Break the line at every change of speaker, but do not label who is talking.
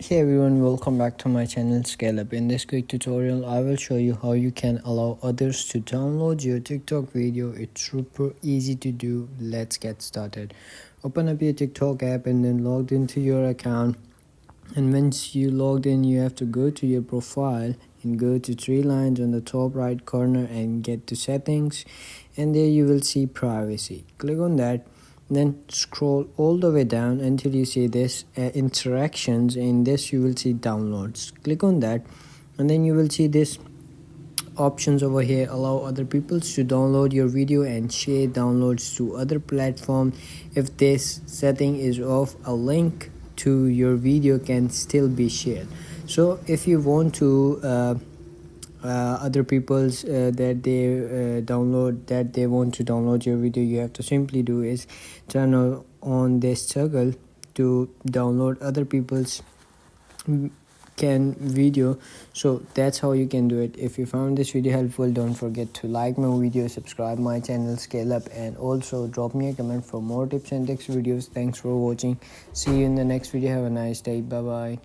Hey everyone, welcome back to my channel Scale Up. In this quick tutorial, I will show you how you can allow others to download your TikTok video. It's super easy to do. Let's get started. Open up your TikTok app and then log into your account. And once you logged in, you have to go to your profile and go to three lines on the top right corner and get to settings. And there you will see privacy. Click on that. Then scroll all the way down until you see this interactions. In this you will see downloads. Click on that and then you will see this options over here. Allow other people to download your video and share downloads to other platform. If this setting is off, a link to your video can still be shared. So if you want to other people's that they want to download your video, you have to simply do is turn on this toggle to download other people's can video. So that's how you can do it. If you found this video helpful, don't forget to like my video, subscribe my channel Scale Up, and also drop me a comment for more tips and tricks videos. Thanks for watching. See you in the next video. Have a nice day. Bye bye.